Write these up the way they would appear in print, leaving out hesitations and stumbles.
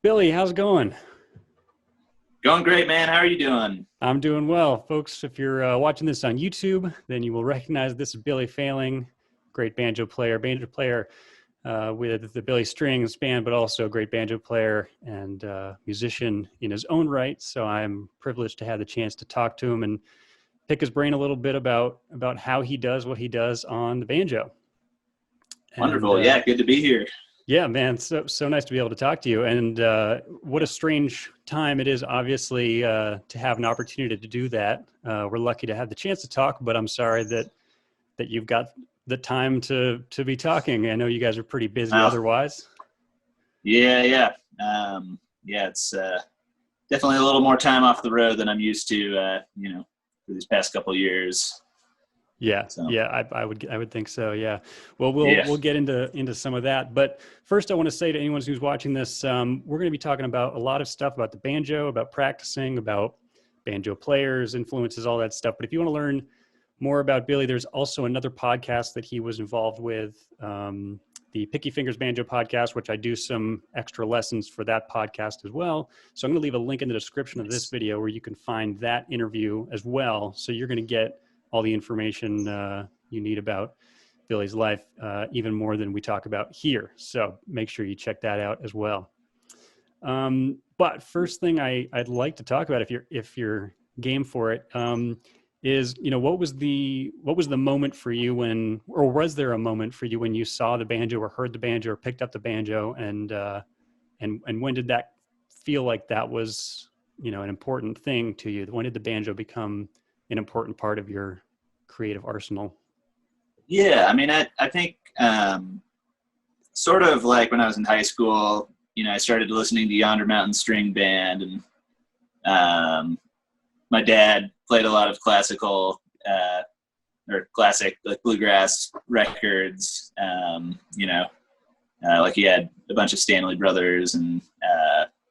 Billy, how's it going? Going great, man. How are you doing? I'm doing well. Folks, if you're watching this on YouTube, then you will recognize this is Billy Failing, great banjo player with the Billy Strings band, but also a great banjo player and musician in his own right. So I'm privileged to have the chance to talk to him and pick his brain a little bit about how he does what he does on the banjo. And Wonderful. Yeah, good to be here. Yeah, man, so nice to be able to talk to you. And what a strange time it is, obviously, to have an opportunity to do that. We're lucky to have the chance to talk, but I'm sorry that you've got the time to be talking. I know you guys are pretty busy Well, otherwise. yeah. Yeah, it's definitely a little more time off the road than I'm used to, for these past couple of years. Yeah, So, yeah, I would think so. Yeah. Well, we'll yeah. we'll get into some of that, but first, I want to say to anyone who's watching this, we're going to be talking about a lot of stuff about the banjo, about practicing, about banjo players, influences, all that stuff. But if you want to learn more about Billy, there's also another podcast that he was involved with, the Picky Fingers Banjo podcast, which I do some extra lessons for that podcast as well. So I'm going to leave a link in the description of this Nice. video where you can find that interview as well. So you're going to get all the information you need about Billy's life, even more than we talk about here. So make sure you check that out as well. But first thing I'd like to talk about, if you're game for it, is what was the moment for you when, or was there a moment for you when you saw the banjo or heard the banjo or picked up the banjo, and when did that feel like that was an important thing to you? When did the banjo become an important part of your creative arsenal? Yeah, I mean, I think sort of like when I was in high school, I started listening to Yonder Mountain String Band, and my dad played a lot of classical or classic like bluegrass records. Like he had a bunch of Stanley Brothers and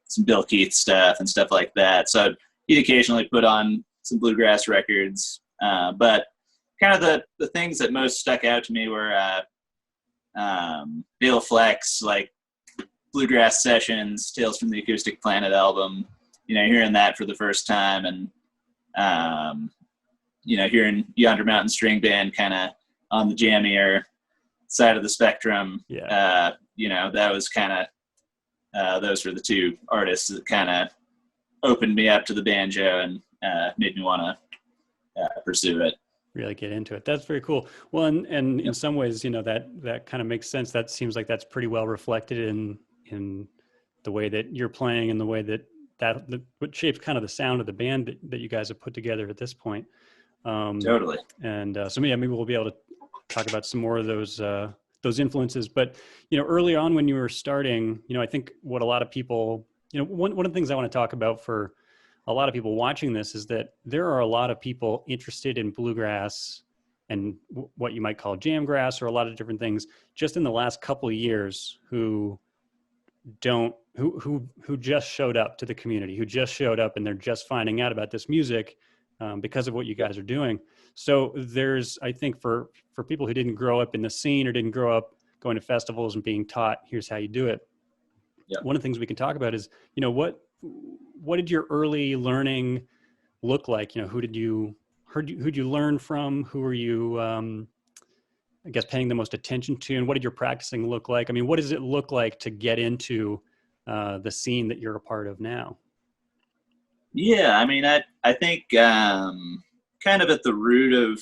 some Bill Keith stuff and stuff like that. So he'd occasionally put on some bluegrass records. But kind of the things that most stuck out to me were Bill Fleck's like bluegrass sessions, Tales from the Acoustic Planet album. Hearing that for the first time, and hearing Yonder Mountain String Band kind of on the jammier side of the spectrum. Yeah. That was kind of those were the two artists that kind of opened me up to the banjo and made me want to pursue it. Really get into it. That's very cool. Well, and in some ways, that kind of makes sense. That seems like that's pretty well reflected in the way that you're playing and the way that what shapes kind of the sound of the band that you guys have put together at this point. Totally. And so maybe we'll be able to talk about some more of those influences. But early on when you were starting, I think what a lot of people, one of the things I want to talk about for a lot of people watching this is that there are a lot of people interested in bluegrass and what you might call jamgrass or a lot of different things just in the last couple of years who just showed up to the community, who just showed up and they're just finding out about this music because of what you guys are doing. So there's, I think for people who didn't grow up in the scene or didn't grow up going to festivals and being taught, here's how you do it. Yep. One of the things we can talk about is, what did your early learning look like? Who'd you learn from? Who were you, I guess, paying the most attention to? And what did your practicing look like? I mean, what does it look like to get into the scene that you're a part of now? Yeah, I mean, I think kind of at the root of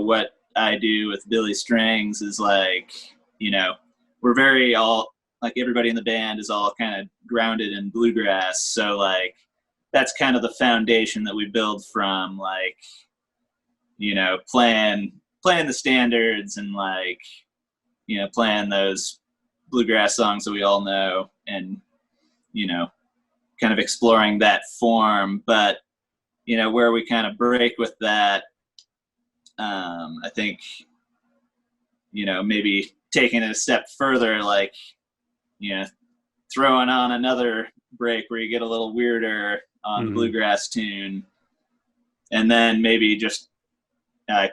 what I do with Billy Strings is like we're very all like everybody in the band is all kind of grounded in bluegrass, so like that's kind of the foundation that we build from, like playing the standards and like playing those bluegrass songs that we all know, and kind of exploring that form. But where we kind of break with that, I think maybe taking it a step further, like throwing on another break where you get a little weirder on the bluegrass tune, and then maybe just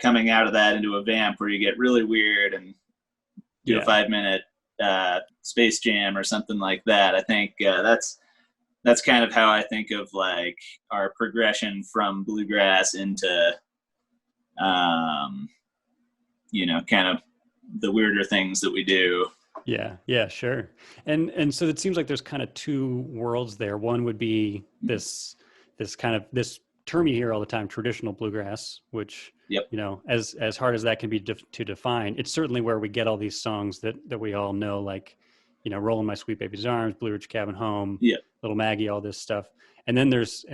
coming out of that into a vamp where you get really weird and do a 5-minute Space Jam or something like that. I think that's kind of how I think of like our progression from bluegrass into, kind of the weirder things that we do. Yeah, sure. And so it seems like there's kind of two worlds there. One would be this kind of this term you hear all the time, traditional bluegrass, which, Yep. as hard as that can be to define, it's certainly where we get all these songs that we all know, like, Rolling My Sweet Baby's Arms, Blue Ridge Cabin Home, Yep. Little Maggie, all this stuff. And then there's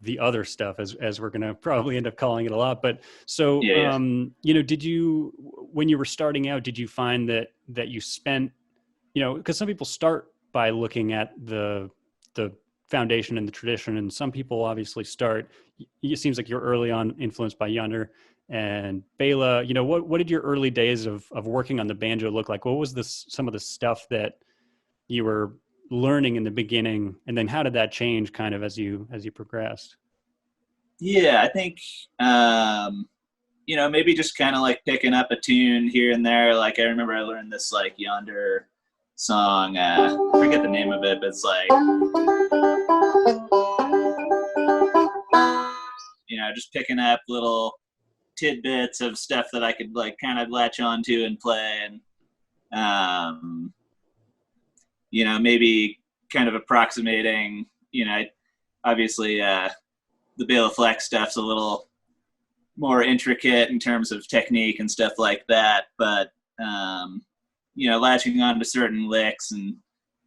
the other stuff, as we're going to probably end up calling it a lot. But so, Yeah. did you, when you were starting out, did you find that you spent, because some people start by looking at the foundation and the tradition, and some people obviously start, it seems like you're early on influenced by Yonder and Bela. What did your early days of working on the banjo look like? What was some of the stuff that you were learning in the beginning, and then how did that change kind of as you progressed? Yeah, I think maybe just kind of like picking up a tune here and there. Like I remember I learned this like Yonder song, I forget the name of it, but it's like, just picking up little tidbits of stuff that I could like kind of latch onto and play, and maybe kind of approximating, obviously the Bela Fleck stuff's a little more intricate in terms of technique and stuff like that, but latching on to certain licks and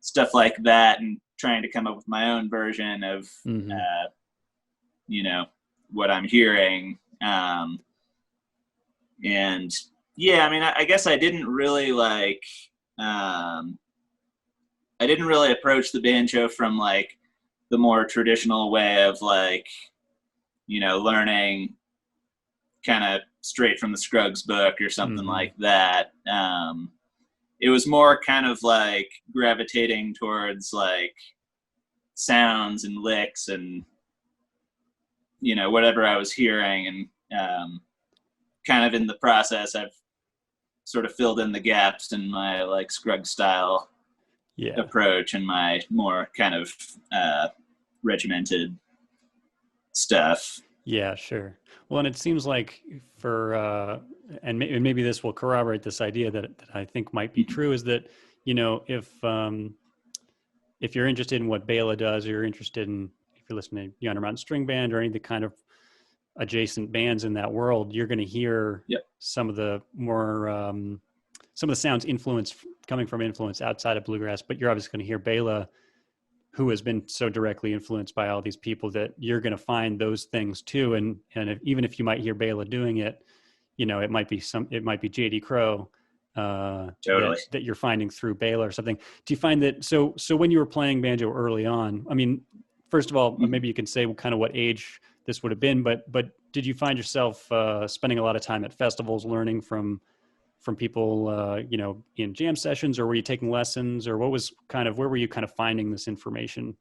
stuff like that, and trying to come up with my own version of what I'm hearing. And yeah, I mean, I guess I didn't really like I didn't really approach the banjo from like the more traditional way of like, learning kind of straight from the Scruggs book or something like that. It was more kind of like gravitating towards like sounds and licks and, whatever I was hearing. And kind of in the process, I've sort of filled in the gaps in my like Scruggs style approach and my more kind of regimented stuff. Yeah, sure. Well, and it seems like and maybe this will corroborate this idea that I think might be true, is that, if you're interested in what Bela does, or you're interested in, if you're listening to Yonder Mountain String Band or any of the kind of adjacent bands in that world, you're going to hear some of the more, some of the sounds coming from influence outside of bluegrass, but you're obviously going to hear Bela, who has been so directly influenced by all these people, that you're going to find those things too. And even if you might hear Bela doing it, it might be J.D. Crowe, totally, that you're finding through Bela or something. Do you find that, so when you were playing banjo early on, I mean, first of all, maybe you can say kind of what age this would have been, but did you find yourself spending a lot of time at festivals learning from people, in jam sessions, or were you taking lessons, or where were you kind of finding this information?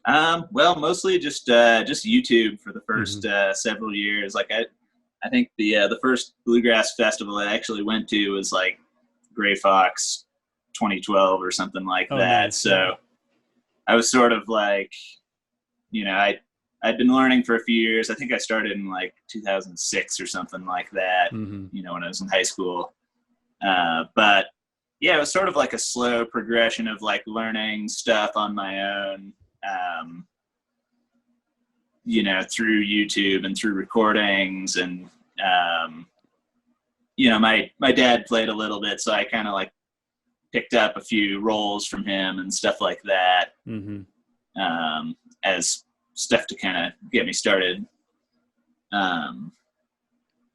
Well, mostly just YouTube for the first several years. Like I think the first bluegrass festival I actually went to was like Gray Fox 2012 or something like that. Nice. So I was sort of like, I'd been learning for a few years. I think I started in like 2006 or something like that, when I was in high school. But yeah, it was sort of like a slow progression of like learning stuff on my own, through YouTube and through recordings. And, my dad played a little bit, so I kind of like picked up a few rolls from him and stuff like that, as stuff to kind of get me started.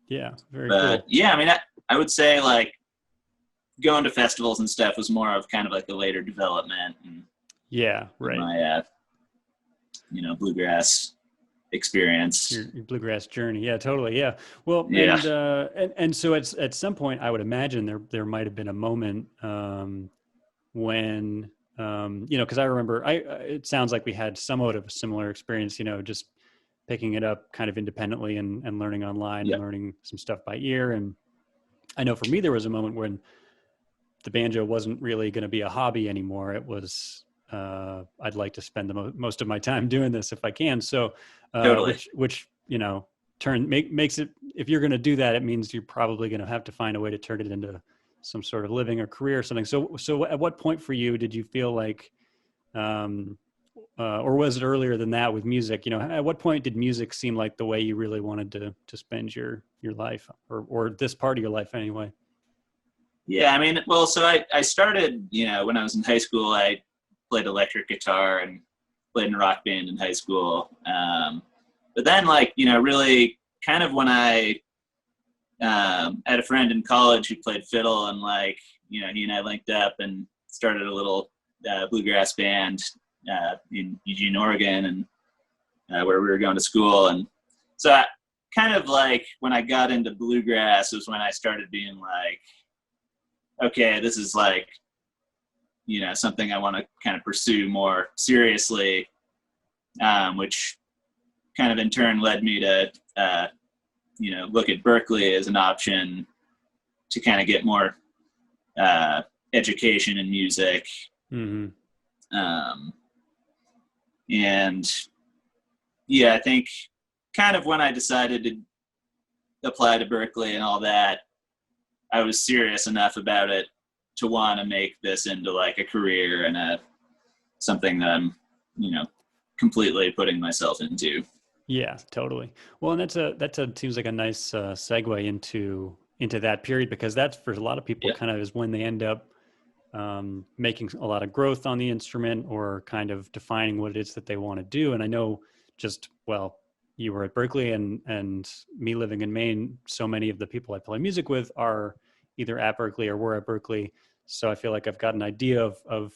Yeah, very but cool. Yeah, I mean, I would say like going to festivals and stuff was more of kind of like a later development. And yeah, right. My, bluegrass experience. Your bluegrass journey. Yeah, totally. Yeah. Well, yeah. And so at some point, I would imagine there might have been a moment when, because I remember, it sounds like we had somewhat of a similar experience, just picking it up kind of independently and learning online and learning some stuff by ear. And I know for me, there was a moment when the banjo wasn't really going to be a hobby anymore. It was, I'd like to spend the most of my time doing this if I can. So, Totally. which, you know, makes it, if you're going to do that, it means you're probably going to have to find a way to turn it into some sort of living or career or something. So at what point for you did you feel like, um, or was it earlier than that with music? You know, at what point did music seem like the way you really wanted to spend your life, or this part of your life anyway? Yeah, I mean, well, so I started, when I was in high school, I played electric guitar and played in a rock band in high school. But then, like, really kind of when I had a friend in college who played fiddle, and, like, he and I linked up and started a little bluegrass band in Eugene, Oregon, and where we were going to school. And so I, kind of like when I got into bluegrass was when I started being like, okay, this is like, something I want to kind of pursue more seriously, which kind of in turn led me to, look at Berklee as an option to kind of get more education in music. Mm-hmm. And yeah, I think kind of when I decided to apply to Berklee and all that, I was serious enough about it to want to make this into like a career and something that I'm, completely putting myself into. Yeah, totally. Well, and that seems like a nice segue into that period, because that's for a lot of people Yeah. kind of is when they end up making a lot of growth on the instrument, or kind of defining what it is that they want to do. And I know well, you were at Berklee, and me living in Maine, so many of the people I play music with are either at Berklee or were at Berklee. So I feel like I've got an idea of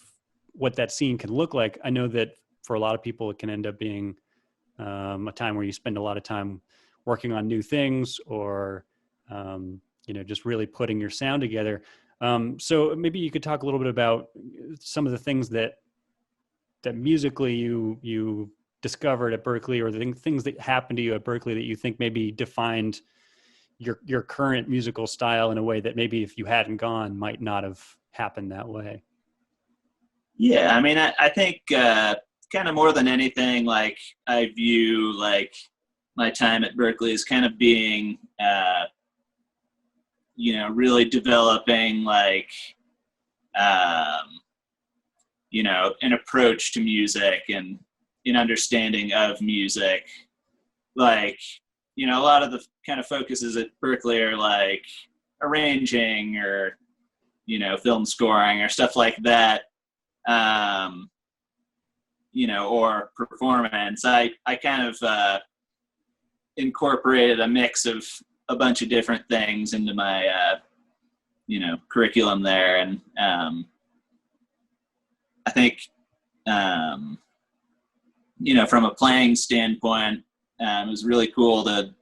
what that scene can look like. I know that for a lot of people, it can end up being a time where you spend a lot of time working on new things, or just really putting your sound together. So maybe you could talk a little bit about some of the things that musically you discovered at Berklee, or the things that happened to you at Berklee that you think maybe defined your current musical style in a way that maybe if you hadn't gone might not have happened that way. Yeah, I mean, I think kind of more than anything, like I view like my time at Berklee as kind of being, really developing like, an approach to music and an understanding of music. Like, a lot of the kind of focuses at Berklee are like arranging or, film scoring or stuff like that. Or performance. I kind of incorporated a mix of a bunch of different things into my, curriculum there. And I think, from a playing standpoint, it was really cool to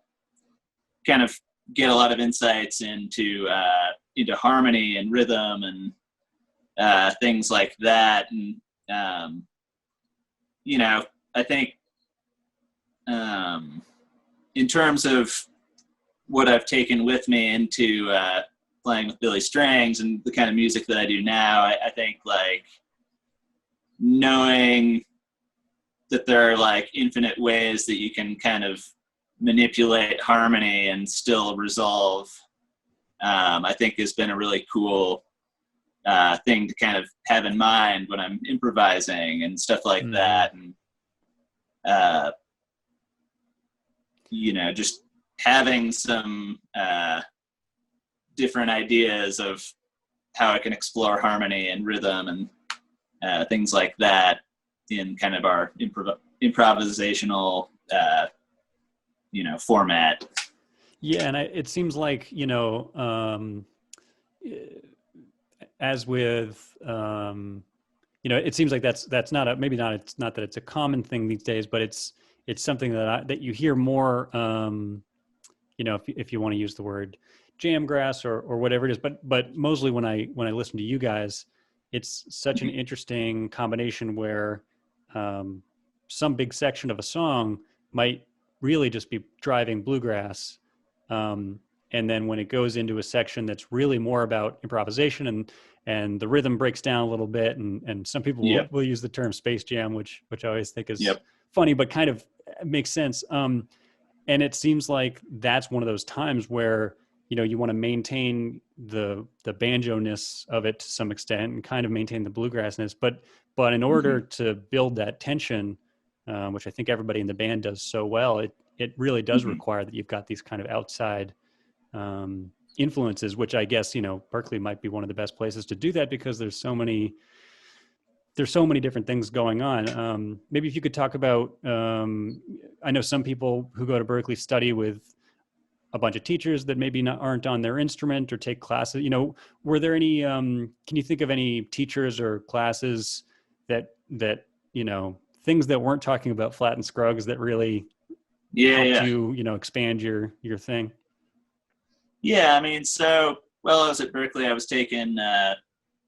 kind of get a lot of insights into harmony and rhythm and things like that. And, I think in terms of what I've taken with me into playing with Billy Strings and the kind of music that I do now, I think like knowing that there are like infinite ways that you can kind of manipulate harmony and still resolve, I think has been a really cool thing to kind of have in mind when I'm improvising and stuff like that. And, just having some different ideas of how I can explore harmony and rhythm and things like that in kind of our improvisational, format. Yeah, and it seems like, as with, it seems like that's not maybe not, it's not that it's a common thing these days, but it's something that you hear more, if you want to use the word jamgrass or whatever it is, but mostly when I listen to you guys, it's such an interesting combination where some big section of a song might really just be driving bluegrass, and then when it goes into a section that's really more about improvisation and the rhythm breaks down a little bit, and some people Yep. will use the term space jam, which I always think is Yep. funny, but kind of makes sense. And it seems like that's one of those times where, you know, you want to maintain the banjo-ness of it to some extent and kind of maintain the bluegrassness, but in order to build that tension, which I think everybody in the band does so well, it really does require that you've got these kind of outside influences, which I guess, you know, Berkeley might be one of the best places to do that because there's so many different things going on. Maybe if you could talk about, I know some people who go to Berkeley study with a bunch of teachers that maybe aren't on their instrument or take classes. You know, were there any, can you think of any teachers or classes that, you know, things that weren't talking about flat and scruggs that really helped you, you know, expand your thing? Yeah, I mean, so while I was at Berkeley, I was taking,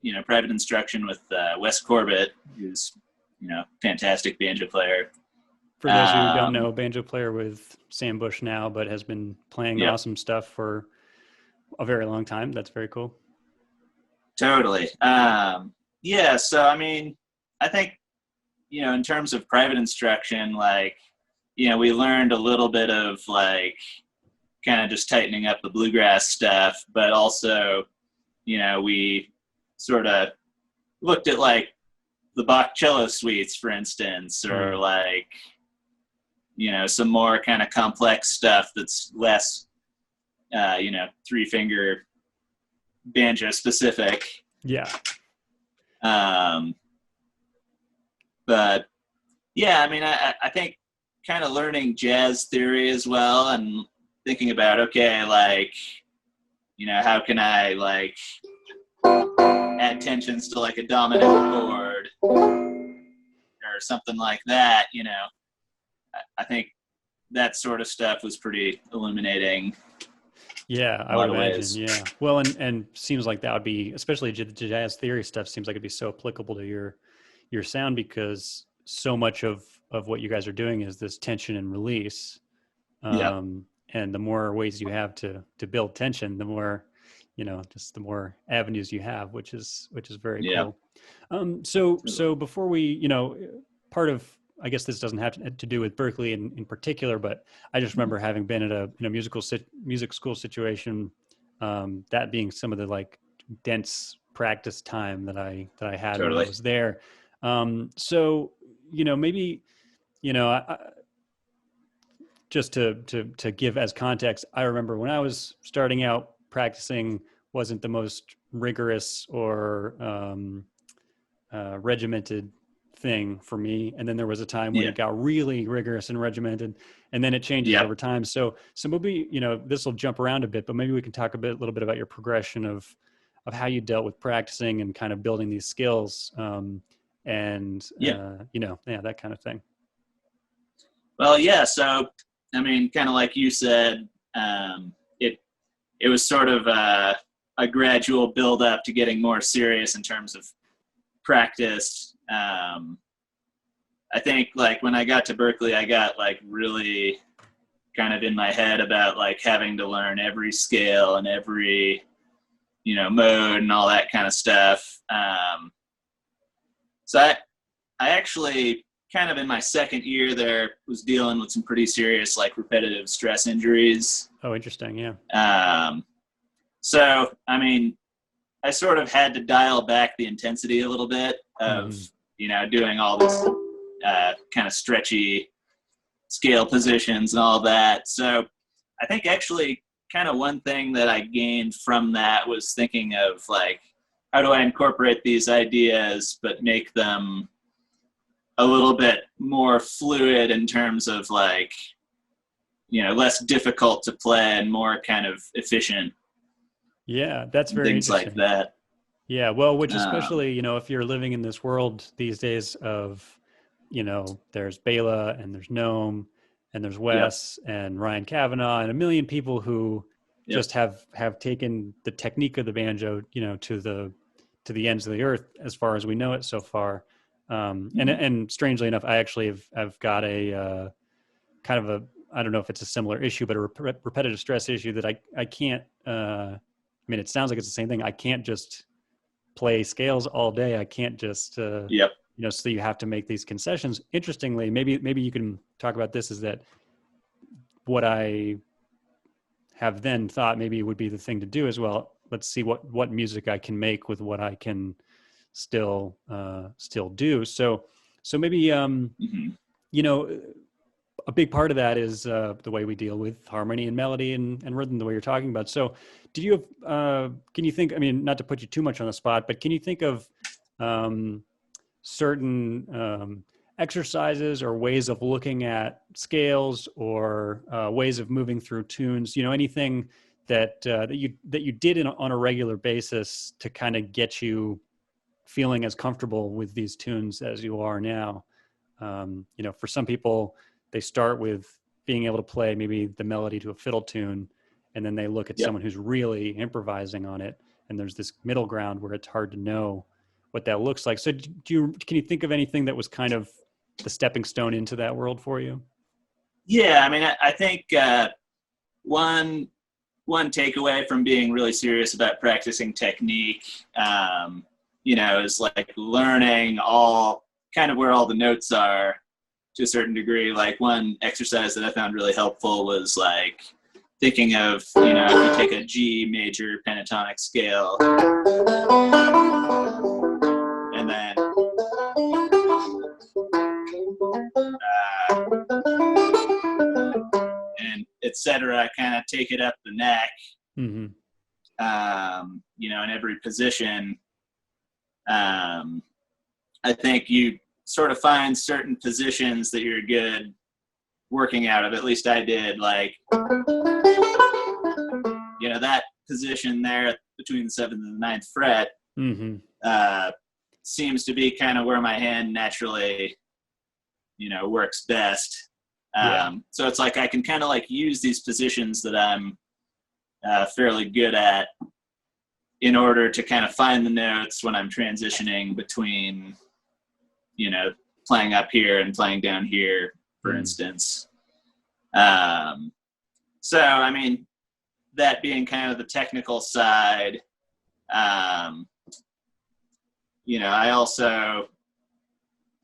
you know, private instruction with Wes Corbett, who's, you know, fantastic banjo player. For those who don't know, banjo player with Sam Bush now, but has been playing awesome stuff for a very long time. That's very cool. Totally. Yeah, so I mean, I think, you know, in terms of private instruction, like, you know, we learned a little bit of like kind of just tightening up the bluegrass stuff, but also, you know, we sort of looked at like the Bach cello suites, for instance, or like, you know, some more kind of complex stuff that's less, you know, 3-finger banjo specific. Yeah. But yeah, I mean, I think kind of learning jazz theory as well and thinking about, okay, like, you know, how can I like add tensions to like a dominant chord or something like that, you know. I think that sort of stuff was pretty illuminating. Yeah, I would imagine. Yeah. Well, and seems like that would be, especially the jazz theory stuff, seems like it'd be so applicable to your sound because so much of what you guys are doing is this tension and release. And the more ways you have to build tension, the more, you know, just the more avenues you have, which is very cool. So before we, you know, part of, I guess this doesn't have to do with Berkeley in particular, but I just remember having been at a music school situation, that being some of the like dense practice time that I had when I was there. So, you know, maybe, you know, just to give as context, I remember when I was starting out practicing wasn't the most rigorous or regimented thing for me, and then there was a time when it got really rigorous and regimented, and then it changes over time. So maybe, you know, this will jump around a bit, but maybe we can talk a little bit about your progression of how you dealt with practicing and kind of building these skills, and you know, that kind of thing. Well, yeah. So I mean, kind of like you said, it was sort of a gradual build up to getting more serious in terms of practice. I think like when I got to Berkeley, I got like really kind of in my head about like having to learn every scale and every, you know, mode and all that kind of stuff. So I actually kind of in my second year there was dealing with some pretty serious like repetitive stress injuries. Oh, interesting. Yeah. So, I mean, I sort of had to dial back the intensity a little bit of, you know, doing all this kind of stretchy scale positions and all that. So I think actually kind of one thing that I gained from that was thinking of like, how do I incorporate these ideas, but make them a little bit more fluid in terms of like, you know, less difficult to play and more kind of efficient. Yeah, that's very things interesting. Like that. Yeah, well, which especially, you know, if you're living in this world these days of, you know, there's Bela and there's Noam and there's Wes and Ryan Kavanaugh and a million people who just have taken the technique of the banjo, you know, to the ends of the earth as far as we know it so far. And strangely enough, I actually have got a kind of I don't know if it's a similar issue, but a repetitive stress issue that I can't, I mean, it sounds like it's the same thing. I can't just play scales all day. I can't just, Yep. So you have to make these concessions. Interestingly, maybe you can talk about this, is that what I have then thought maybe it would be the thing to do as well. Let's see what music I can make with what I can still do. So maybe, a big part of that is the way we deal with harmony and melody and rhythm, the way you're talking about. So did you have, can you think, I mean, not to put you too much on the spot, but can you think of certain exercises or ways of looking at scales or ways of moving through tunes, anything that you did on a regular basis to kind of get you feeling as comfortable with these tunes as you are now? For some people, they start with being able to play maybe the melody to a fiddle tune, and then they look at someone who's really improvising on it, and there's this middle ground where it's hard to know what that looks like. So can you think of anything that was kind of the stepping stone into that world for you? Yeah, I mean, I think one takeaway from being really serious about practicing technique, is like learning all kind of where all the notes are to a certain degree. Like one exercise that I found really helpful was like thinking of, if you take a G major pentatonic scale and then and etc., kind of take it up the neck, in every position. I think you sort of find certain positions that you're good working out of. At least I did. Like, that position there between the 7th and the 9th fret seems to be kind of where my hand naturally, works best. So it's like I can kind of like use these positions that I'm fairly good at in order to kind of find the notes when I'm transitioning between, playing up here and playing down here, for instance. So, I mean, that being kind of the technical side, I also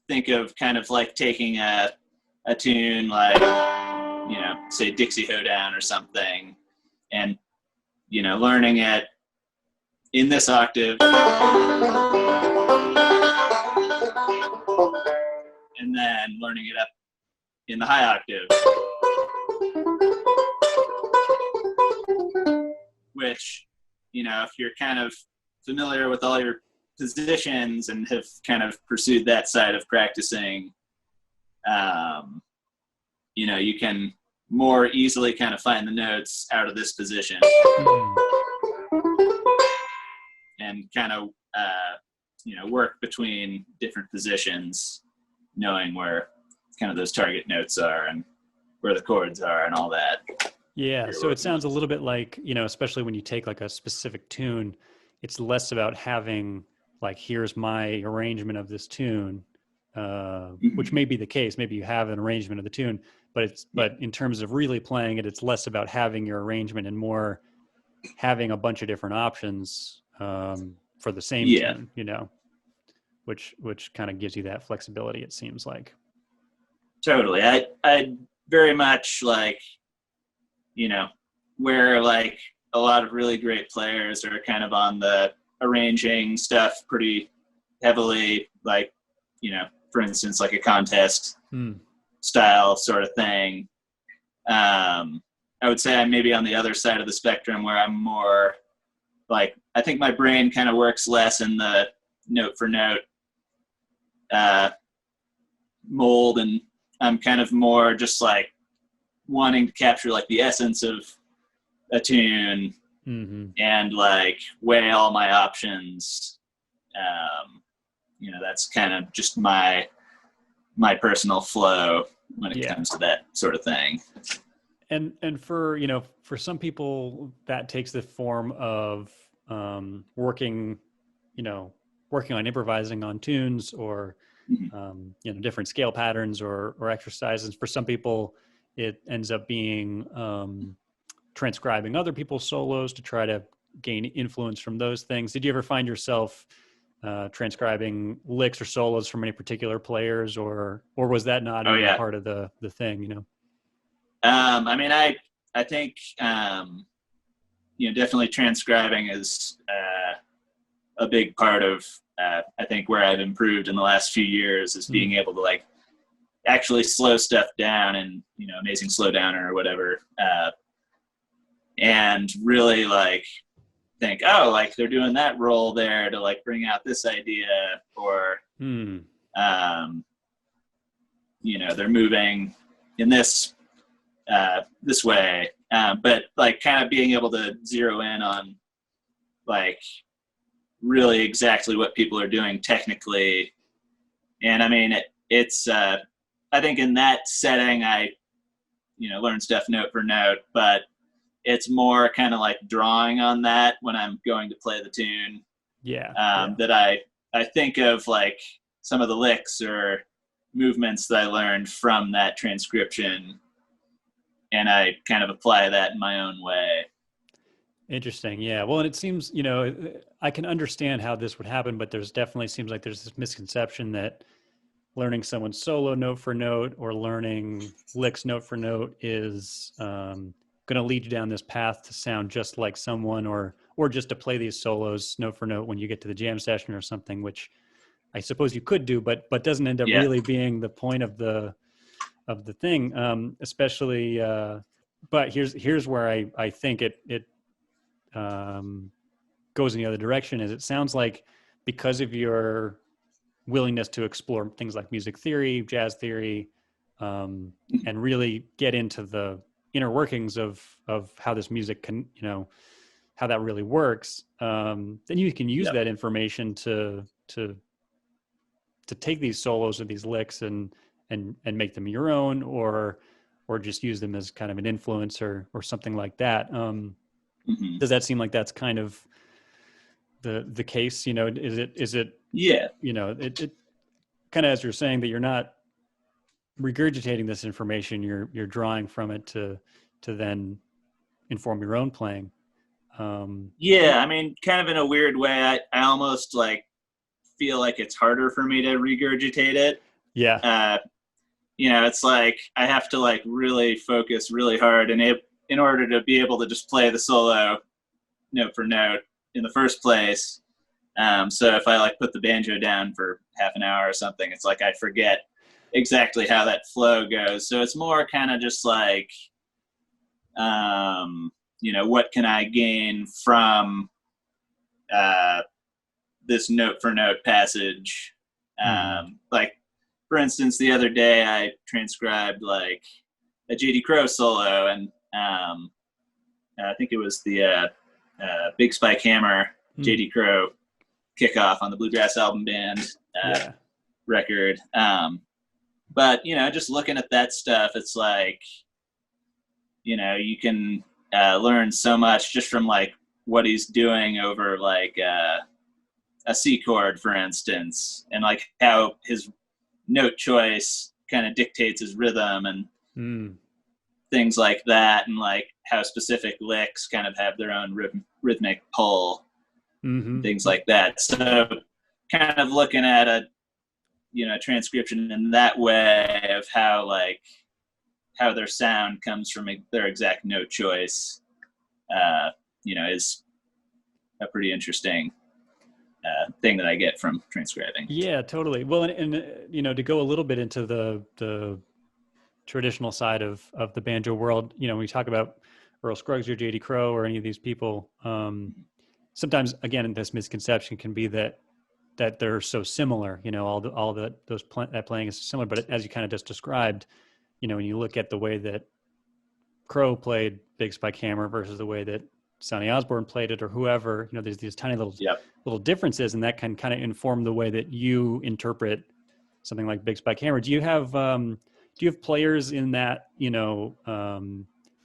think of kind of like taking a tune like, say Dixie Hoedown or something, and, learning it in this octave, and then learning it up in the high octave, which, if you're kind of familiar with all your positions and have kind of pursued that side of practicing, you can more easily kind of find the notes out of this position and kind of, work between different positions, knowing where kind of those target notes are and where the chords are and all that. Yeah. So it sounds a little bit like, especially when you take like a specific tune, it's less about having like, here's my arrangement of this tune, which may be the case. Maybe you have an arrangement of the tune, but in terms of really playing it, it's less about having your arrangement and more having a bunch of different options for the same tune, which kind of gives you that flexibility, it seems like. Totally. I very much like, where like a lot of really great players are kind of on the arranging stuff pretty heavily, like, for instance, like a contest style sort of thing. I would say I'm maybe on the other side of the spectrum where I'm more like, I think my brain kind of works less in the note for note mold, and I'm kind of more just like wanting to capture like the essence of a tune and like weigh all my options. That's kind of just my personal flow when it comes to that sort of thing. And for, for some people that takes the form of working on improvising on tunes or, different scale patterns or exercises. For some people, it ends up being transcribing other people's solos to try to gain influence from those things. Did you ever find yourself transcribing licks or solos from any particular players, or was that not Oh even yeah. part of the thing, you know? I mean, I think definitely transcribing is a big part of I think where I've improved in the last few years is being able to like actually slow stuff down and Amazing Slowdowner or whatever, and really like think, oh, like they're doing that roll there to like bring out this idea, or they're moving in this way, but like kind of being able to zero in on like really exactly what people are doing technically. And I mean, it's I think in that setting I learn stuff note for note, but it's more kind of like drawing on that when I'm going to play the tune. That I think of like some of the licks or movements that I learned from that transcription, and I kind of apply that in my own way. Interesting. Yeah. Well, and it seems, I can understand how this would happen, but there's definitely seems like there's this misconception that learning someone's solo note for note or learning licks note for note is going to lead you down this path to sound just like someone, or just to play these solos note for note when you get to the jam session or something, which I suppose you could do, but doesn't end up really being the point of the thing. Especially, but here's where I think it goes in the other direction. Is it sounds like because of your willingness to explore things like music theory, jazz theory, and really get into the inner workings of how this music can, how that really works, then you can use that information to take these solos or these licks and make them your own, or just use them as kind of an influence or something like that. Does that seem like that's kind of the case? Is it Yeah. It kind of, as you're saying, that you're not regurgitating this information, you're drawing from it to then inform your own playing. I mean, kind of in a weird way, I almost like feel like it's harder for me to regurgitate it. It's like I have to like really focus really hard, and in order to be able to just play the solo note for note in the first place. So if I like put the banjo down for half an hour or something, it's like I forget exactly how that flow goes. So it's more kind of just like, what can I gain from this note for note passage? Like, for instance, the other day I transcribed like a J.D. Crowe solo, and I think it was the Big Spike Hammer J.D. Crowe kickoff on the Bluegrass Album Band record. But, just looking at that stuff, it's like, you can learn so much just from like what he's doing over like a C chord, for instance, and like how his note choice kind of dictates his rhythm and things like that, and like how specific licks kind of have their own rhythmic pull, things like that. So kind of looking at a transcription in that way of how their sound comes from their exact note choice, is a pretty interesting thing that I get from transcribing. Yeah, totally. Well, and to go a little bit into the traditional side of the banjo world, when we talk about Earl Scruggs or J.D. Crowe or any of these people, sometimes again this misconception can be that they're so similar. That playing is similar, but as you kind of just described, when you look at the way that Crowe played Big Spike Hammer versus the way that Sonny Osborne played it, or whoever, there's these tiny little differences, and that can kind of inform the way that you interpret something like Big Spike Hammer. Do you have players in that,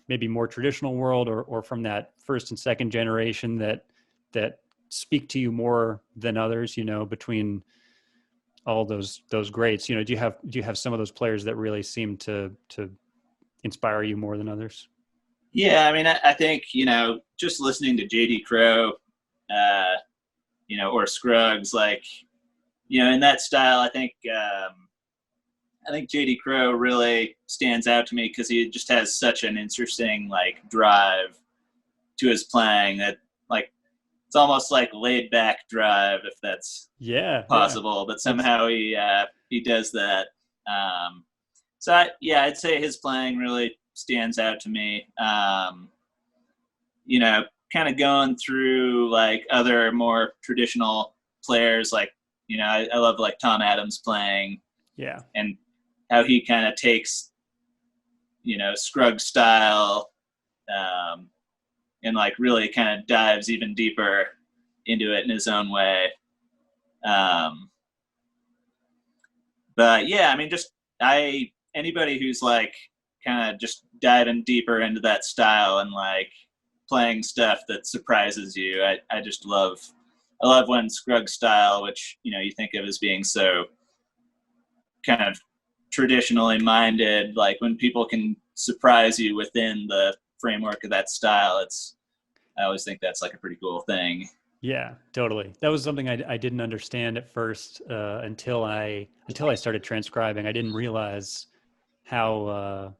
maybe more traditional world, or from that first and second generation that speak to you more than others, between all those greats? Do you have some of those players that really seem to inspire you more than others? Yeah, I mean, I think, just listening to J.D. Crowe, or Scruggs, like, in that style, I think J.D. Crowe really stands out to me because he just has such an interesting, like, drive to his playing that, like, it's almost like laid back drive, if that's Yeah. possible, but somehow he does that. So I'd say his playing really stands out to me. Kind of going through like other more traditional players, like, I love like Tom Adams playing, Yeah. and how he kind of takes, Scruggs style, and like really kind of dives even deeper into it in his own way. But yeah, I mean, anybody who's like kind of just diving deeper into that style and like playing stuff that surprises you. I just I love when Scruggs style, which, you think of as being so kind of traditionally minded, like when people can surprise you within the framework of that style, I always think that's like a pretty cool thing. Yeah, totally. That was something I didn't understand at first until I started transcribing. I didn't realize how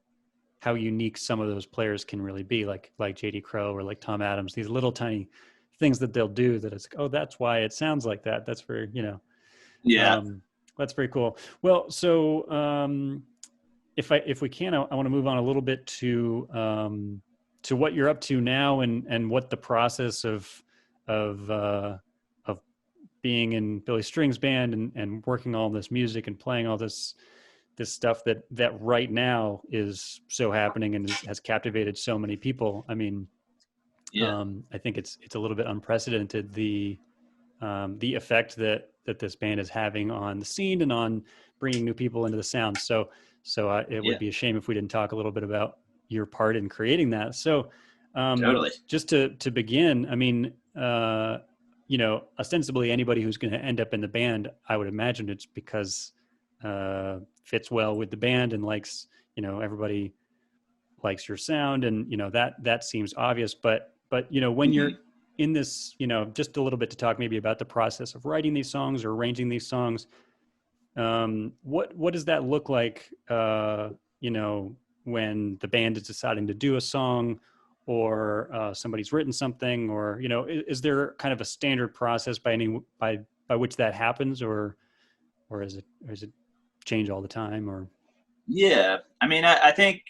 unique some of those players can really be, like J.D. Crowe or like Tom Adams. These little tiny things that they'll do that it's like, oh, that's why it sounds like that. That's very, Yeah, that's very cool. Well, so if we can, I want to move on a little bit to what you're up to now and what the process of of being in Billy String's band and working all this music and playing all this stuff that right now is so happening and has captivated so many people. I mean, yeah, I think it's a little bit unprecedented, the effect that this band is having on the scene and on bringing new people into the sound. So it yeah, would be a shame if we didn't talk a little bit about your part in creating that. So totally. just to begin, I mean, ostensibly anybody who's going to end up in the band, I would imagine it's because fits well with the band and likes, everybody likes your sound, and that seems obvious. But when you're Mm-hmm. in this, just a little bit to talk maybe about the process of writing these songs or arranging these songs. What does that look like? When the band is deciding to do a song, or somebody's written something, or is there kind of a standard process by which that happens, or is it change all the time, or? Yeah, I mean, I think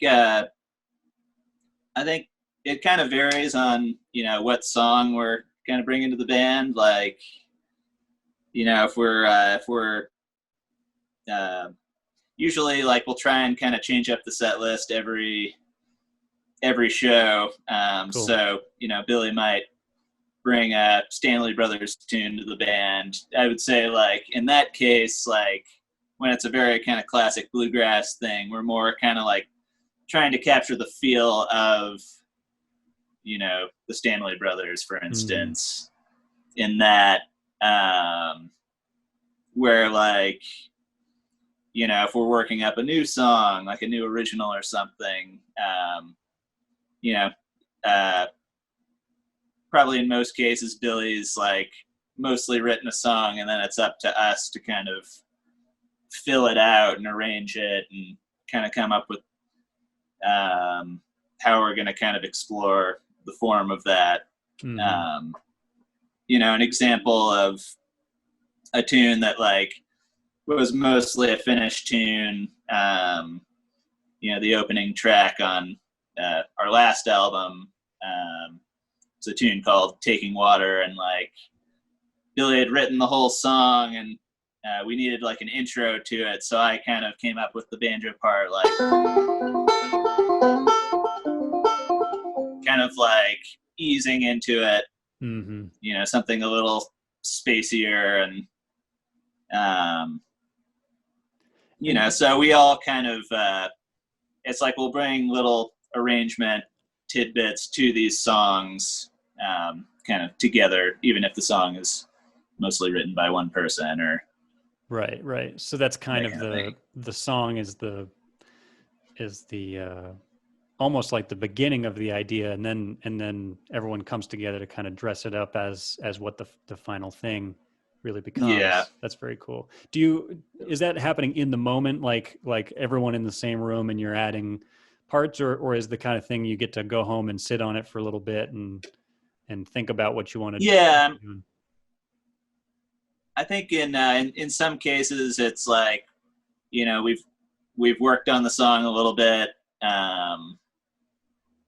it kind of varies on, what song we're kind of bringing to the band. Like, if we're uh, usually like we'll try and kind of change up the set list every show. Cool. So, Billy might bring a Stanley Brothers tune to the band. I would say like in that case, like when it's a very kind of classic bluegrass thing, we're more kind of like trying to capture the feel of, the Stanley Brothers, for Mm-hmm. instance, in that, where like, if we're working up a new song, like a new original or something, you know, uh, probably in most cases, Billy's like mostly written a song, and then it's up to us to kind of fill it out and arrange it and kind of come up with how we're going to kind of explore the form of that. Mm-hmm. Um, an example of a tune that like was mostly a finished tune. The opening track on our last album. It's a tune called "Taking Water," and like Billy had written the whole song, and we needed like an intro to it, so I kind of came up with the banjo part, like kind of like easing into it, Mm-hmm. something a little spacier, and um, And so we all kind of it's like we'll bring little arrangement tidbits to these songs, kind of together, even if the song is mostly written by one person or right. So that's kind that of kind of thing. the song is the almost like the beginning of the idea, and then everyone comes together to kind of dress it up as what the final thing really Yeah. becomes. That's very cool. Is that happening in the moment, like everyone in the same room and you're adding parts, or is the kind of thing you get to go home and sit on it for a little bit and think about what you want to Yeah. do? I think in some cases it's like, we've worked on the song a little bit,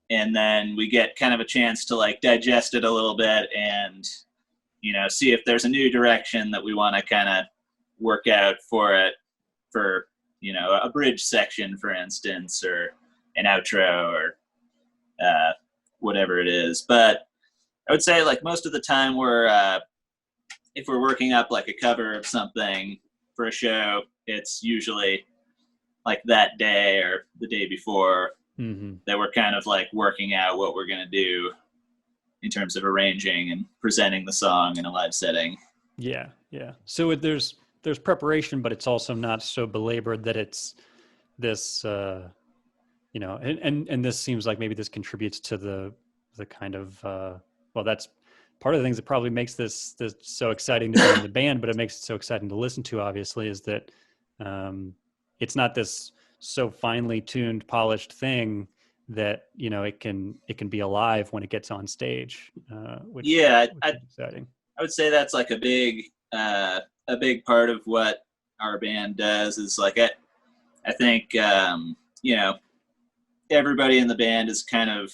and then we get kind of a chance to like digest it a little bit and see if there's a new direction that we want to kind of work out for it, for a bridge section, for instance, or an outro, or whatever it is. But I would say like most of the time if we're working up like a cover of something for a show, it's usually like that day or the day before that we're kind of like working out what we're going to do in terms of arranging and presenting the song in a live setting. Yeah. So there's preparation, but it's also not so belabored that it's this, and this seems like maybe this contributes to the kind of, well, that's part of the things that probably makes this so exciting to be in the band, but it makes it so exciting to listen to, obviously, is that it's not this so finely tuned, polished thing that it can be alive when it gets on stage, which is exciting. I would say that's like a big part of what our band does. Is like I think everybody in the band is kind of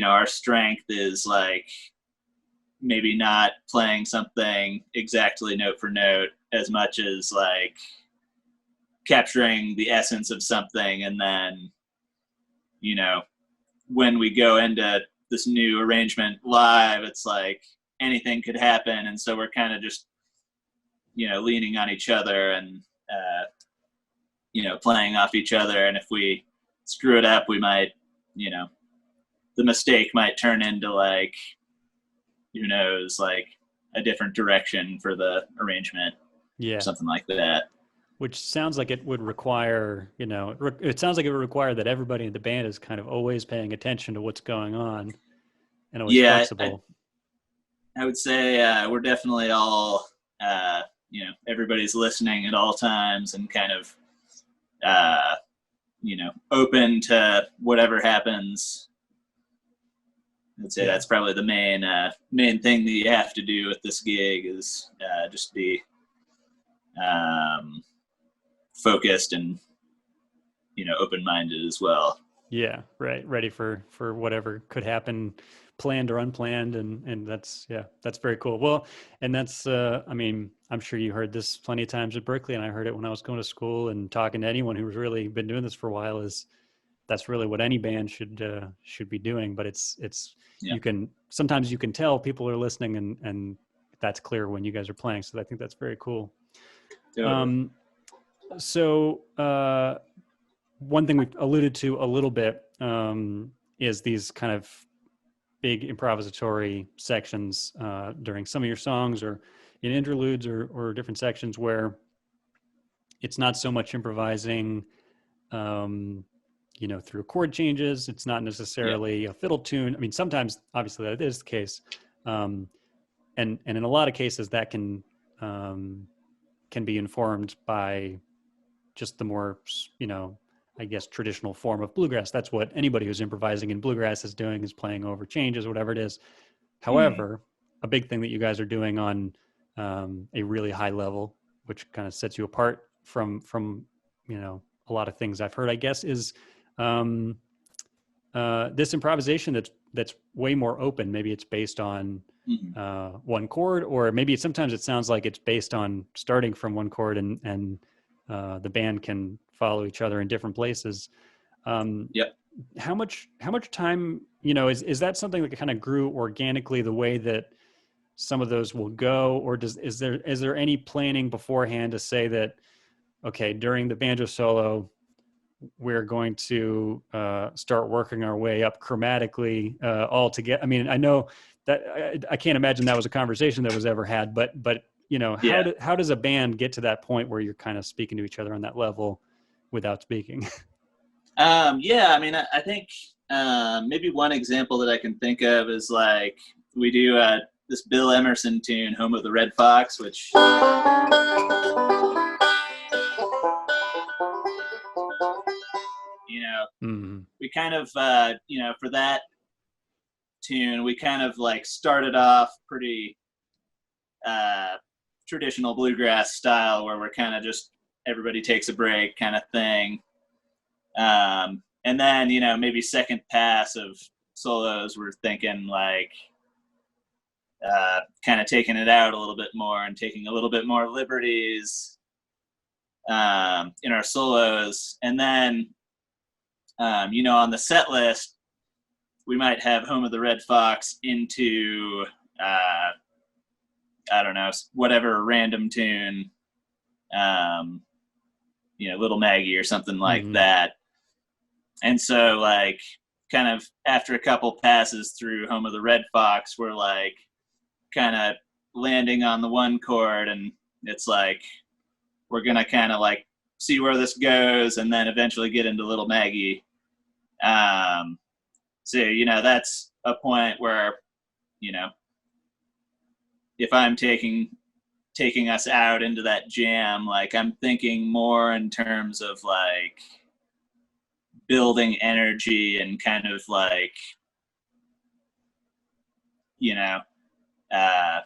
our strength is like maybe not playing something exactly note for note as much as like capturing the essence of something, and then when we go into this new arrangement live, it's like anything could happen, and so we're kind of just leaning on each other and playing off each other, and if we screw it up, we might the mistake might turn into like who knows, like a different direction for the arrangement, something like that. Which sounds like it would require, it sounds like it would require that everybody in the band is kind of always paying attention to what's going on and always flexible. I would say we're definitely all, everybody's listening at all times and kind of, open to whatever happens. I'd say that's probably the main thing that you have to do with this gig is just be focused and open-minded as well. Yeah, right. Ready for whatever could happen, planned or unplanned, and that's very cool. Well, and that's I'm sure you heard this plenty of times at Berkeley, and I heard it when I was going to school and talking to anyone who's really been doing this for a while. Is that's really what any band should be doing. But it's you can sometimes you can tell people are listening, and that's clear when you guys are playing. So I think that's very cool. Totally. So one thing we've alluded to a little bit is these kind of big improvisatory sections during some of your songs or in interludes or different sections where it's not so much improvising, through chord changes. It's not necessarily a fiddle tune. I mean, sometimes obviously that is the case. And in a lot of cases that can be informed by just the more, I guess, traditional form of bluegrass. That's what anybody who's improvising in bluegrass is doing, is playing over changes, whatever it is. However, a big thing that you guys are doing on a really high level, which kind of sets you apart from a lot of things I've heard, I guess, is this improvisation that's way more open. Maybe it's based on one chord, or maybe sometimes it sounds like it's based on starting from one chord and the band can follow each other in different places. How much time, is that something that kind of grew organically the way that some of those will go, or is there any planning beforehand to say that, okay, during the banjo solo, we're going to start working our way up chromatically all together? I mean, I know that I can't imagine that was a conversation that was ever had, but how does a band get to that point where you're kind of speaking to each other on that level without speaking? Yeah, I mean, I think maybe one example that I can think of is like we do this Bill Emerson tune, "Home of the Red Fox," which you know Mm-hmm. we kind of for that tune we kind of like started off pretty uh, traditional bluegrass style, where we're kind of just everybody takes a break kind of thing. And then, maybe second pass of solos, we're thinking like kind of taking it out a little bit more and taking a little bit more liberties in our solos. And then, on the set list, we might have "Home of the Red Fox" into, I don't know, whatever random tune, Little Maggie or something like Mm-hmm. that. And so, like, kind of after a couple passes through "Home of the Red Fox," we're like kind of landing on the one chord, and it's like we're gonna kind of like see where this goes, and then eventually get into "Little Maggie." So that's a point where if I'm taking us out into that jam, like I'm thinking more in terms of like building energy and kind of like you know uh,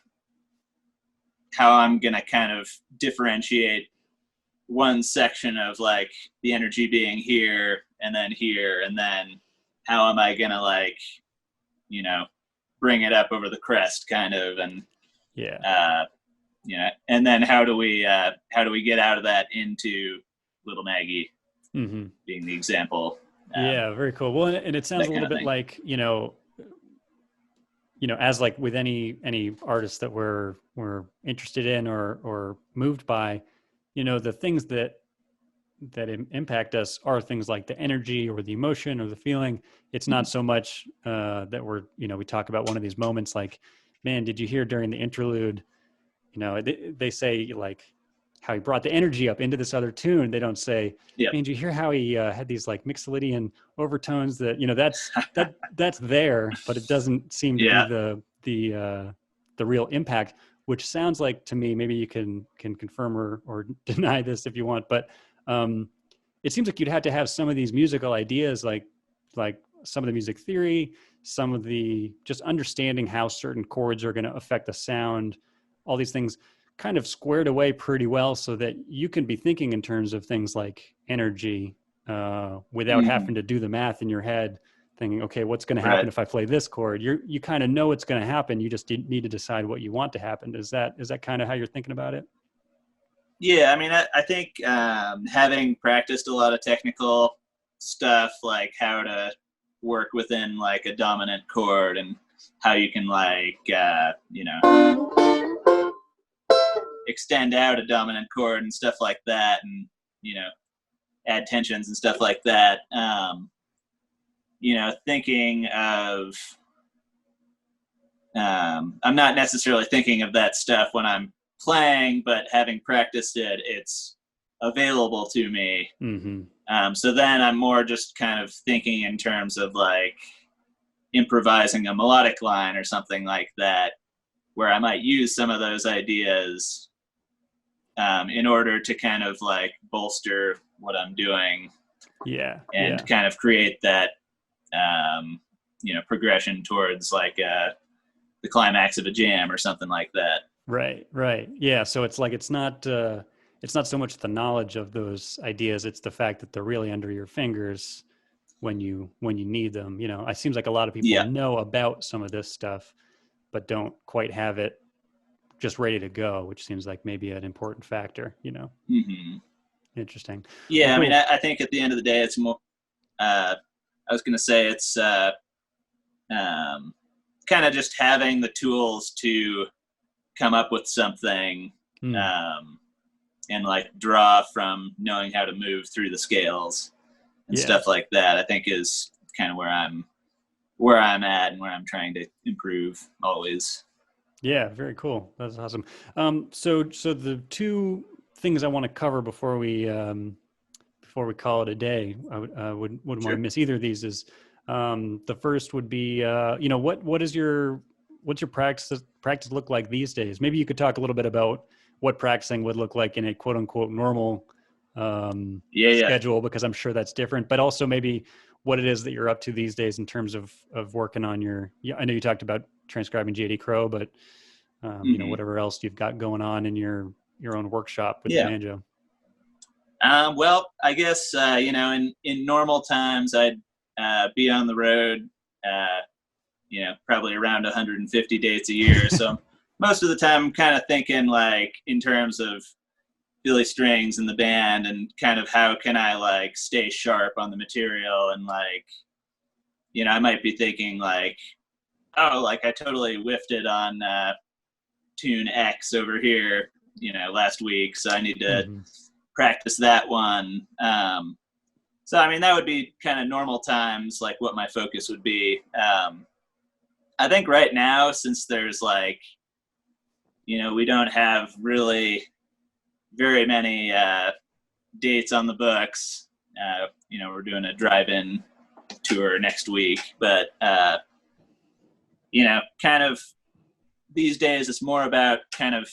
how I'm gonna kind of differentiate one section of like the energy being here, and then how am I gonna like bring it up over the crest kind of, and Yeah. and then how do we get out of that into "Little Maggie" Mm-hmm. being the example. Yeah, very cool. Well, and it sounds That a kind little of bit thing. like, as like with any artist that we're interested in or moved by, the things that impact us are things like the energy or the emotion or the feeling. It's not so much that we talk about one of these moments like, man, did you hear during the interlude, they say like how he brought the energy up into this other tune. They don't say, Yep. man, did you hear how he had these like Mixolydian overtones that, that's there, but it doesn't seem to be Yeah. the real impact, which sounds like to me, maybe you can confirm or deny this if you want, but it seems like you'd have to have some of these musical ideas, like some of the music theory, some of the just understanding how certain chords are going to affect the sound, all these things kind of squared away pretty well so that you can be thinking in terms of things like energy without Mm-hmm. having to do the math in your head, thinking, okay, what's going to Right. happen if I play this chord? You kind of know what's going to happen. You just need to decide what you want to happen. Is that kind of how you're thinking about it? Yeah, I mean, I think having practiced a lot of technical stuff, like how to work within like a dominant chord and how you can like extend out a dominant chord and stuff like that, and add tensions and stuff like that. Thinking of I'm not necessarily thinking of that stuff when I'm playing, but having practiced it, it's available to me. Mm-hmm. So then I'm more just kind of thinking in terms of like improvising a melodic line or something like that, where I might use some of those ideas in order to kind of like bolster what I'm doing Yeah. and Yeah. kind of create that progression towards like the climax of a jam or something like that. Right, right. Yeah, so it's like it's not so much the knowledge of those ideas, it's the fact that they're really under your fingers when you need them. It seems like a lot of people Yeah. know about some of this stuff but don't quite have it just ready to go, which seems like maybe an important factor. Mm-hmm. Interesting. Well, Yeah, I mean, cool. I think at the end of the day, it's more. I was going to say it's kind of just having the tools to come up with something Mm, um, and like draw from knowing how to move through the scales and yeah. stuff like that. I think is kind of where I'm at and where I'm trying to improve always. Yeah, very cool. That's awesome. So the two things I want to cover before we call it a day, wouldn't want to miss either of these. Is the first would be what's your practice look like these days? Maybe you could talk a little bit about what practicing would look like in a quote unquote normal schedule, because I'm sure that's different, but also maybe what it is that you're up to these days in terms of working on I know you talked about transcribing JD Crow, but whatever else you've got going on in your own workshop with the banjo. Well, I guess, in normal times, I'd be on the road, probably around 150 dates a year. So most of the time I'm kind of thinking like in terms of Billy Strings and the band, and kind of how can I like stay sharp on the material, and like, I might be thinking like, oh, like I totally whiffed it on tune X over here, last week, so I need to practice that one. So I mean, that would be kind of normal times, like what my focus would be. I think right now, since there's like, we don't have really very many dates on the books. We're doing a drive-in tour next week, but kind of these days it's more about kind of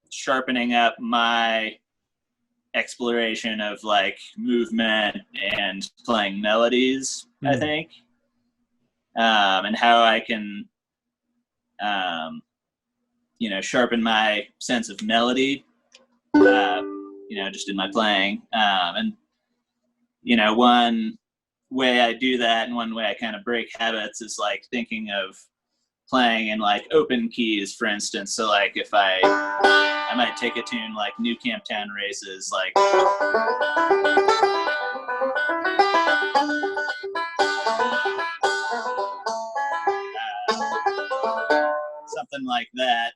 sharpening up my exploration of like movement and playing melodies, I think, and how I can sharpen my sense of melody, just in my playing. And, one way I do that, and one way I kind of break habits, is like thinking of playing in like open keys, for instance. So like if I might take a tune like New Camptown Races, like something like that,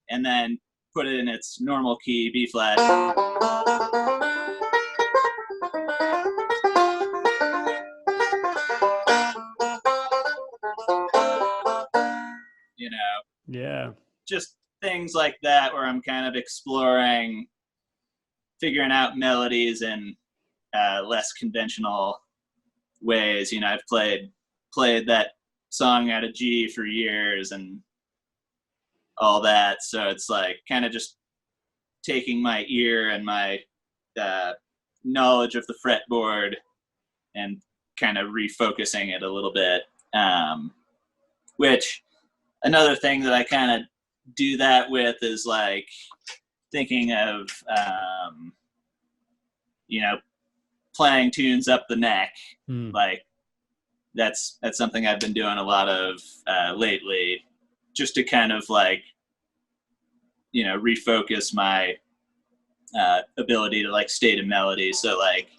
and then put it in its normal key, B flat. Yeah. Just things like that, where I'm kind of exploring, figuring out melodies in less conventional ways. I've played that song out of G for years and all that, so it's like kind of just taking my ear and my knowledge of the fretboard and kind of refocusing it a little bit, which another thing that I kind of do that with is like thinking of playing tunes up the neck. Like that's something I've been doing a lot of lately, just to kind of like refocus my ability to like state a melody. So like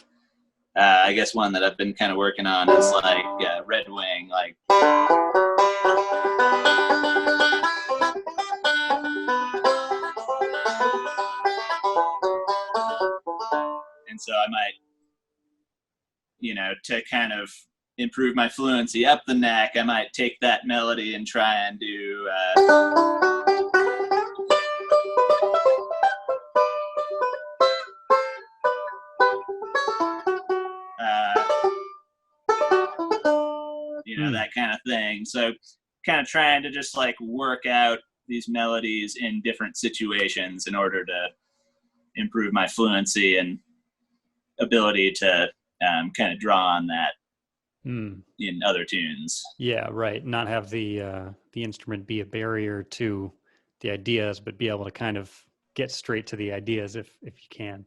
I guess one that I've been kind of working on is like Red Wing, like and so I might, to kind of improve my fluency up the neck, I might take that melody and try and do that kind of thing. So kind of trying to just like work out these melodies in different situations in order to improve my fluency and ability to kind of draw on that in other tunes. Yeah, right. Not have the instrument be a barrier to the ideas, but be able to kind of get straight to the ideas if you can.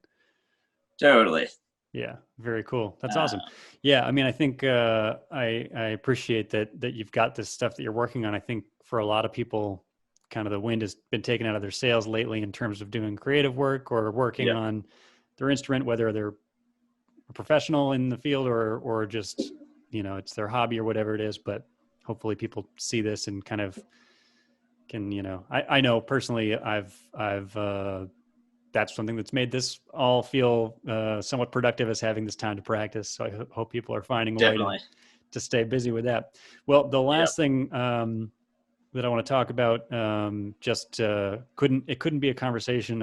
Totally. Yeah, very cool. That's awesome. Yeah, I mean, I think I appreciate that you've got this stuff that you're working on. I think for a lot of people, kind of the wind has been taken out of their sails lately in terms of doing creative work or working on their instrument, whether they're a professional in the field or just, it's their hobby or whatever it is. But hopefully people see this and kind of can, I know personally I've that's something that's made this all feel somewhat productive, as having this time to practice. So I hope people are finding a way to stay busy with that. Well, the last thing that I want to talk about, couldn't be a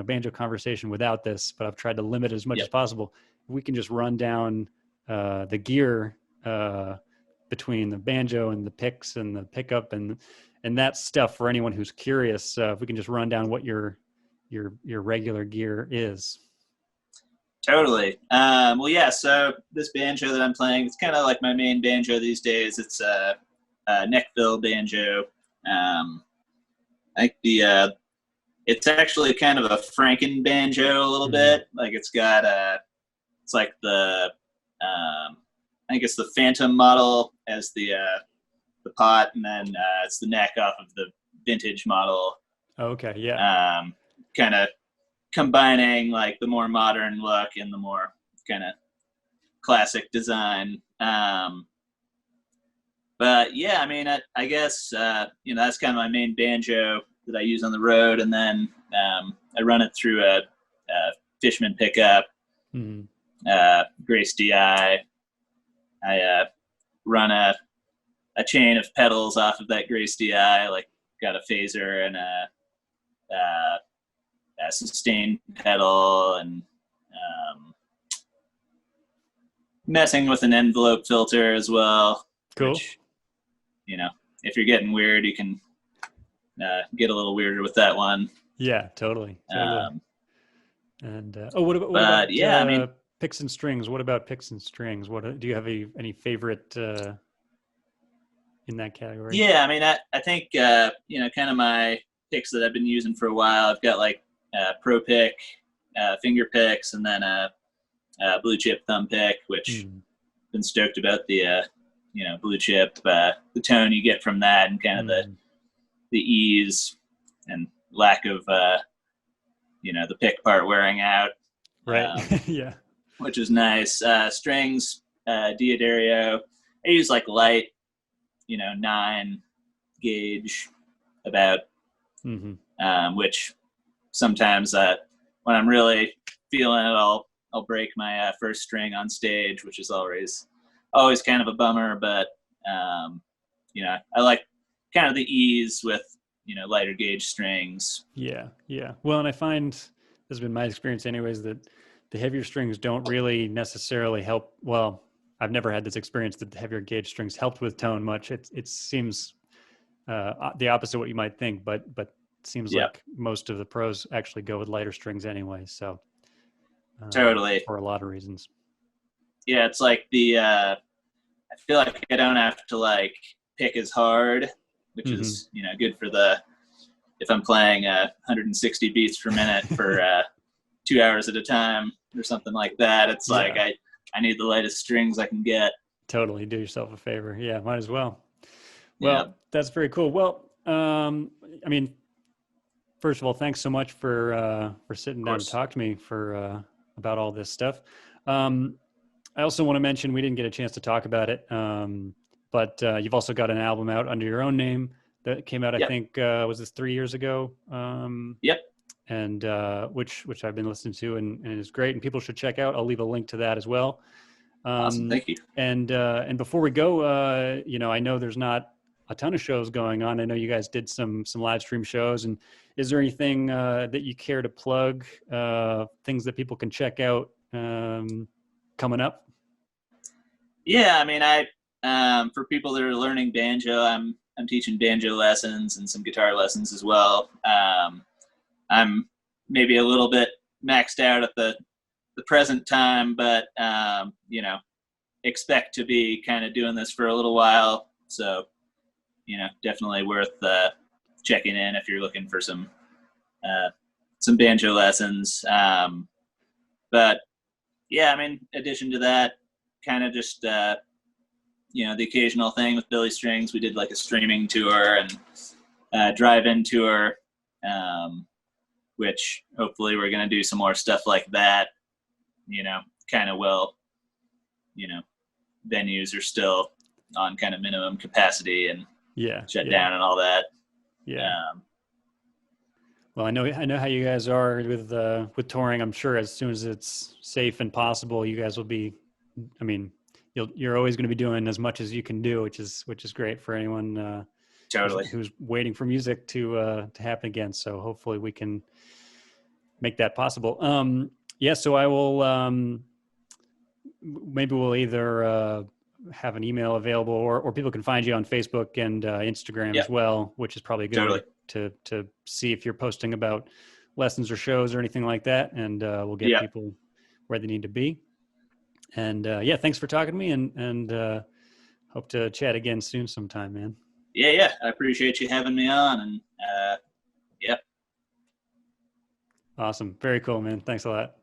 banjo conversation without this, but I've tried to limit it as much as possible. we can just run down the gear between the banjo and the picks and the pickup and that stuff for anyone who's curious. If we can just run down what your regular gear is. Totally. Well, yeah. So this banjo that I'm playing, it's kind of like my main banjo these days. It's a neckfill banjo. I think it's actually kind of a Franken banjo a little bit. Like it's got it's like the I think it's the Phantom model as the pot, and then it's the neck off of the vintage model. Okay, yeah. Kind of combining like the more modern look and the more kind of classic design. But yeah, I mean, I guess that's kind of my main banjo that I use on the road, and then I run it through a Fishman pickup, Grace DI. I run a chain of pedals off of that Grace DI, like got a phaser and a sustain pedal, and messing with an envelope filter as well. Cool. Which, if you're getting weird, you can get a little weirder with that one. Yeah, totally. What about yeah, I mean, picks and strings? What about picks and strings? What do you have any favorite in that category? Yeah, I mean, I think kind of my picks that I've been using for a while. I've got like Pro Pick, finger picks, and then a blue chip thumb pick, which been stoked about the blue chip, the tone you get from that, and kind of the ease and lack of the pick part wearing out. Right. Yeah. Which is nice. Strings, Diodario. I use like light, 9 gauge about, which sometimes when I'm really feeling it, I'll break my first string on stage, which is always kind of a bummer, but I like kind of the ease with lighter gauge strings. Yeah. Well, and I find this has been my experience anyways, that the heavier strings don't really necessarily help. Well, I've never had this experience that the heavier gauge strings helped with tone much. It seems the opposite of what you might think, but it seems like most of the pros actually go with lighter strings anyway. So totally, for a lot of reasons. Yeah, it's like I feel like I don't have to like pick as hard, which is good for if I'm playing 160 beats per minute for 2 hours at a time or something like that. It's like I need the lightest strings I can get. Totally, do yourself a favor. Yeah, might as well. Well, that's very cool. Well, I mean, first of all, thanks so much for sitting down to talk to me about all this stuff. I also want to mention, we didn't get a chance to talk about it, but you've also got an album out under your own name that came out, I think, was this 3 years ago? Yep. And which I've been listening to and is great, and people should check out. I'll leave a link to that as well. Awesome, thank you. And before we go, I know there's not a ton of shows going on. I know you guys did some live stream shows, and is there anything that you care to plug? Things that people can check out coming up? Yeah, I mean, for people that are learning banjo, I'm teaching banjo lessons and some guitar lessons as well. I'm maybe a little bit maxed out at the present time, but expect to be kind of doing this for a little while. So, definitely worth checking in if you're looking for some banjo lessons. But yeah, I mean, in addition to that, kind of just the occasional thing with Billy Strings. We did like a streaming tour and drive-in tour, which hopefully we're going to do some more stuff like that, kind of venues are still on kind of minimum capacity and shut down and all that. Yeah. Well, I know how you guys are with touring. I'm sure as soon as it's safe and possible, you guys will be, I mean, you're always going to be doing as much as you can do, which is great for anyone totally who's waiting for music to happen again. So hopefully we can make that possible. So I will maybe we'll either have an email available, or people can find you on Facebook and Instagram as well, which is probably a good way to see if you're posting about lessons or shows or anything like that. And we'll get people where they need to be. And yeah, thanks for talking to me, and hope to chat again soon sometime, man. Yeah. I appreciate you having me on, and yeah. Awesome. Very cool, man. Thanks a lot.